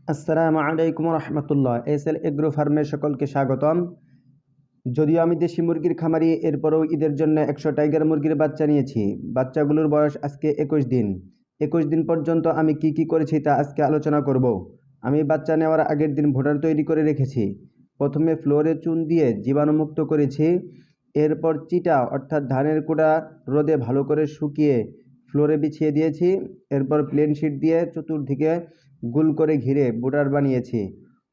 আসসালামু আলাইকুম রহমতুল্লাহ। SL agro ফার্মের সকলকে স্বাগতম। যদিও আমি দেশি মুরগির খামারি, এরপরেও ঈদের জন্য 100 টাইগার মুরগির বাচ্চা নিয়েছি। বাচ্চাগুলোর বয়স আজকে 21 দিন। 21 দিন পর্যন্ত আমি কি করেছি তা আজকে আলোচনা করব। আমি বাচ্চা নেওয়ার আগের দিন ভোটার তৈরি করে রেখেছি। প্রথমে ফ্লোরে চুন দিয়ে জীবাণুমুক্ত করেছি। এরপর চিটা অর্থাৎ ধানের কুড়া রোদে ভালো করে শুকিয়ে ফ্লোরে বিছিয়ে দিয়েছি। এরপর প্লেন শিট দিয়ে চতুর্দিকে গোল করে ঘিরে বর্ডার বানিয়েছি।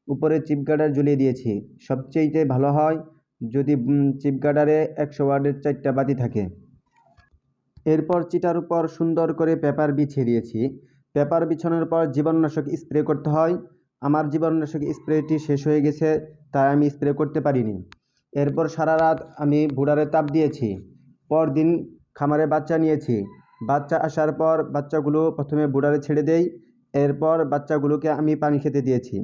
উপরে চিপ গার্ডার ঝুলিয়ে দিয়েছি। সবচেয়ে ভালো হয় যদি চিপ গার্ডারে 100 ওয়াটের 4টা বাতি থাকে। এরপর চিটার উপর সুন্দর করে পেপার বিছিয়ে দিয়েছি। পেপার বিছানোর পর জীবাণুনাশক স্প্রে করতে হয়। আমার জীবাণুনাশক স্প্রেটি শেষ হয়ে গেছে, তাই আমি স্প্রে করতে পারিনি। এরপর সারা রাত আমি বুড়ারে তাপ দিয়েছি। পরদিন খামারে বাচ্চা নিয়েছি। বাচ্চা আসার পর বাচ্চাগুলো প্রথমে বুড়ারে ছেড়ে দেই। এরপর বাচ্চাগুলোকে আমি পানি খেতে দিয়েছি।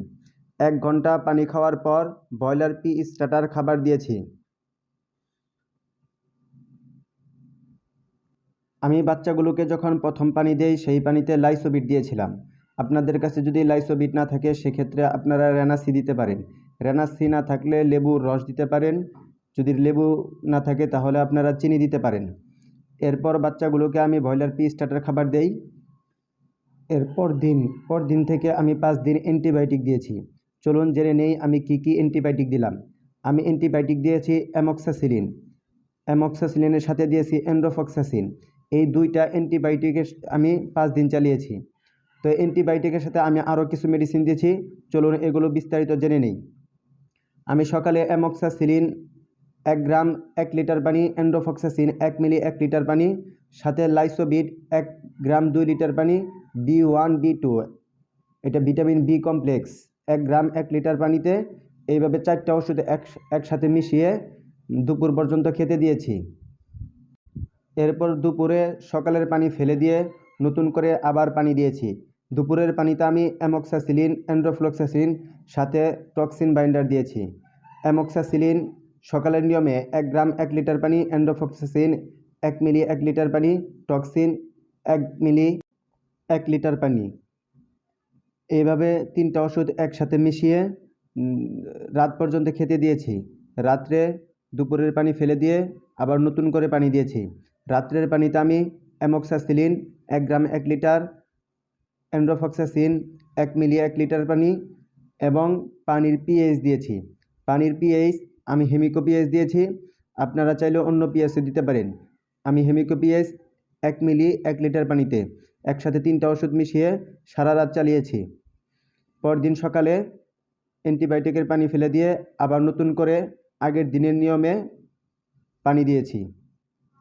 1 ঘন্টা পানি খাওয়ার পর ব্রয়লার পি স্টার্টার খাবার দিয়েছি। আমি বাচ্চাগুলোকে যখন প্রথম পানি দেই সেই পানিতে লাইসোবিট দিয়েছিলাম। আপনাদের কাছে যদি লাইসোবিট না থাকে সেক্ষেত্রে আপনারা রেনাসি দিতে পারেন। রেনাসি না থাকলে লেবুর রস দিতে পারেন। যদি লেবু না থাকে তাহলে আপনারা চিনি দিতে পারেন। এরপর বাচ্চাগুলোকে আমি ব্রয়লার পি স্টার্টার খাবার দেই। পরদিন থেকে আমি 5 দিন অ্যান্টিবায়োটিক দিয়েছি। চলুন জেনে নেই আমি কি অ্যান্টিবায়োটিক দিলাম। আমি অ্যান্টিবায়োটিক দিয়েছি অ্যামক্সাসিলিন। অ্যামক্সাসিলিনের সাথে দিয়েছি এন্ড্রোফক্সাসিন। এই 2টা অ্যান্টিবায়োটিকের আমি 5 দিন চালিয়েছি। তো অ্যান্টিবায়োটিকের সাথে আমি আরও কিছু মেডিসিন দিয়েছি। চলুন এগুলো বিস্তারিত জেনে নেই। আমি সকালে অ্যামক্সাসিলিন 1 গ্রাম 1 লিটার পানি, এন্ড্রোফক্সাসিন 1 মিলি 1 লিটার পানি, সাথে লাইসোবিট 1 গ্রাম 2 লিটার পানি, B1 B2 এটা ভিটামিন বি কমপ্লেক্স 1 গ্রাম 1 লিটার পানিতে, এইভাবে 4টা ওষুধ একসাথে মিশিয়ে দুপুর পর্যন্ত খেতে দিয়েছি। এরপর দুপুরে সকালের পানি ফেলে দিয়ে নতুন করে আবার পানি দিয়েছি। দুপুরের পানিতে আমি অ্যামক্সাসিলিন, এন্ড্রোফ্লক্সাসিন সাথে টক্সিন বাইন্ডার দিয়েছি। অ্যামক্সাসিলিন সকালের নিয়মে 1 গ্রাম 1 লিটার পানি, এন্ড্রোফ্লক্সাসিন 1 মিলি 1 লিটার পানি, টক্সিন 1 মিলি 1 লিটার পানি। এইভাবে 3টা ওষুধ একসাথে মিশিয়ে রাত পর্যন্ত খেতে দিয়েছি। রাত্রে দুপুরের পানি ফেলে দিয়ে আবার নতুন করে পানি দিয়েছি। রাত্রের পানিতে আমি অ্যামক্সাসিলিন 1 গ্রাম 1 লিটার, এন্ড্রোফক্সাসিন 1 মিলি 1 লিটার পানি এবং পানির পিএইচ দিয়েছি। পানির পিএইচ আমি হেমিকো পিএইচ দিয়েছি। আপনারা চাইলে অন্য পিএইচও দিতে পারেন। আমি হেমিকো পিএইচ 1 মিলি 1 লিটার পানিতে একসাথে 3টা ওষুধ মিশিয়ে সারা রাত চালিয়েছি। পরদিন সকালে অ্যান্টিবায়োটিকের পানি ফেলে দিয়ে আবার নতুন করে আগের দিনের নিয়মে পানি দিয়েছি।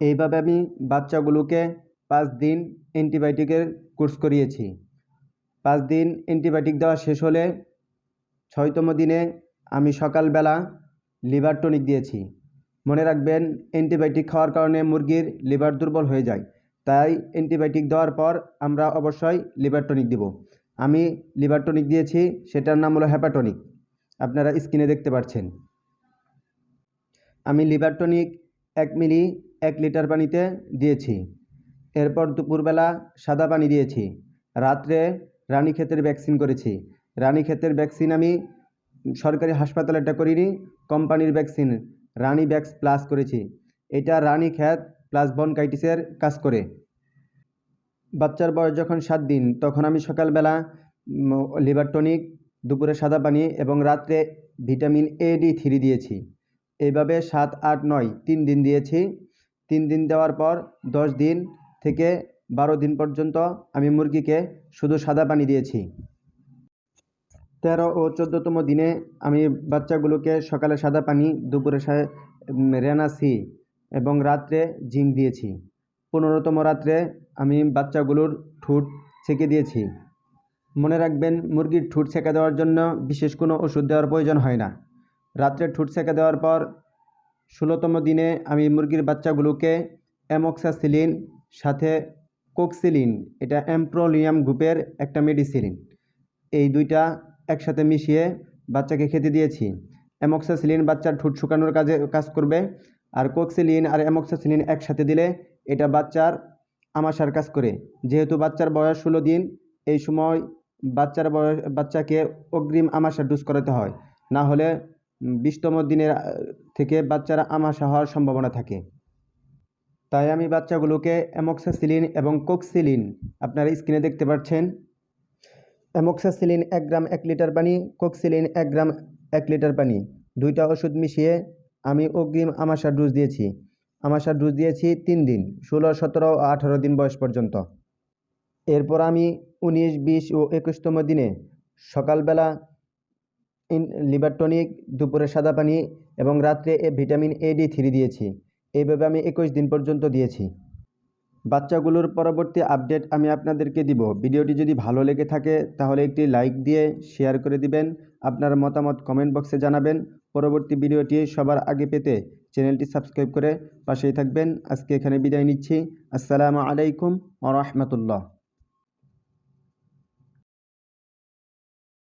এইভাবে আমি বাচ্চাগুলোকে 5 দিন অ্যান্টিবায়োটিকের কোর্স করিয়েছি। 5 দিন অ্যান্টিবায়োটিক দেওয়া শেষ হলে 6তম দিনে আমি সকালবেলা লিভার টনিক দিয়েছি। মনে রাখবেন, অ্যান্টিবায়োটিক খাওয়ার কারণে মুরগির লিভার দুর্বল হয়ে যায়, তাই অ্যান্টিবায়োটিক দেওয়ার পর আমরা অবশ্যই লিভার টনিক দিব। আমি লিভার টনিক দিয়েছি, সেটার নাম হলো হ্যাপাটনিক। আপনারা স্ক্রিনে দেখতে পাচ্ছেন। আমি লিভার টনিক 1 মিলি 1 লিটার পানিতে দিয়েছি। এরপর দুপুরবেলা সাদা পানি দিয়েছি। রাত্রে রানীক্ষেতের ভ্যাকসিন করেছি। রানীক্ষেতের ভ্যাকসিন আমি সরকারি হাসপাতালেরটা করিনি, কোম্পানির ভ্যাকসিন রানী ভ্যাক্স প্লাস করেছি। এটা রানীক্ষেত প্লাস বনকাইটিসের কাজ করে। বাচ্চার বয়স যখন 7 দিন তখন আমি সকালবেলা লিভার টনিক, দুপুরে সাদা পানি এবং রাত্রে ভিটামিন AD3 দিয়েছি। এইভাবে 7, 8, 9 3 দিন দিয়েছি। 3 দিন দেওয়ার পর 10 দিন থেকে 12 দিন পর্যন্ত আমি মুরগিকে শুধু সাদা পানি দিয়েছি। 13 ও 14তম দিনে আমি বাচ্চাগুলোকে সকালে সাদা পানি, দুপুরে রেনাসি এবং রাত্রে জিঙ্ক দিয়েছি। 15তম রাত্রে আমি বাচ্চাগুলোর ঠোঁট ছেঁকে দিয়েছি। মনে রাখবেন, মুরগির ঠোঁট ছেঁকে দেওয়ার জন্য বিশেষ কোনো ওষুধ দেওয়ার প্রয়োজন হয় না। রাত্রে ঠোঁট ছেঁকে দেওয়ার পর 16তম দিনে আমি মুরগির বাচ্চাগুলোকে অ্যামক্সাসিলিন সাথে কোক্সিলিন, এটা অ্যাম্প্রোলিয়াম গ্রুপের একটা মেডিসিন, এই 2টা একসাথে মিশিয়ে বাচ্চাকে খেতে দিয়েছি। অ্যামক্সাসিলিন বাচ্চার ঠোঁট শুকানোর কাজ করবে, আর কোক্সিলিন আর অ্যামক্সাসিলিন একসাথে দিলে এটা বাচ্চার আমাশার কাজ করে। যেহেতু বাচ্চার বয়স 16 দিন, এই সময় বাচ্চাকে অগ্রিম আমাশা ডোজ করাতে হয়, না হলে 20তম দিনের থেকে বাচ্চারা আমাশা হওয়ার সম্ভাবনা থাকে। তাই আমি বাচ্চাগুলোকে অ্যামক্সাসিলিন এবং কোক্সিলিন, আপনারা স্ক্রিনে দেখতে পাচ্ছেন, অ্যামক্সাসিলিন 1 গ্রাম 1 লিটার পানি, কোক্সিলিন 1 গ্রাম 1 লিটার পানি, 2টা ওষুধ মিশিয়ে আমি অগ্রিম আমাশার ডোজ দিয়েছি। আমাশার ডোজ দিয়েছি 3 দিন, 16, 17 ও 18 দিন বয়স পর্যন্ত। এরপর আমি 19, 20 ও 21তম দিনে সকালবেলা লিভার টনিক, দুপুরে সাদা পানি এবং রাত্রে ভিটামিন AD3 দিয়েছি। এইভাবে আমি 21 দিন পর্যন্ত দিয়েছি। বাচ্চাগুলোর পরবর্তী আপডেট আমি আপনাদেরকে দিব। ভিডিওটি যদি ভালো লেগে থাকে তাহলে একটি লাইক দিয়ে শেয়ার করে দিবেন। আপনার মতামত কমেন্ট বক্সে জানাবেন। পরবর্তী ভিডিওটি সবার আগে পেতে চ্যানেলটি সাবস্ক্রাইব করে পাশেই থাকবেন। আজকে এখানে বিদায় নিচ্ছি। আসসালামু আলাইকুম ওয়া রাহমাতুল্লাহ।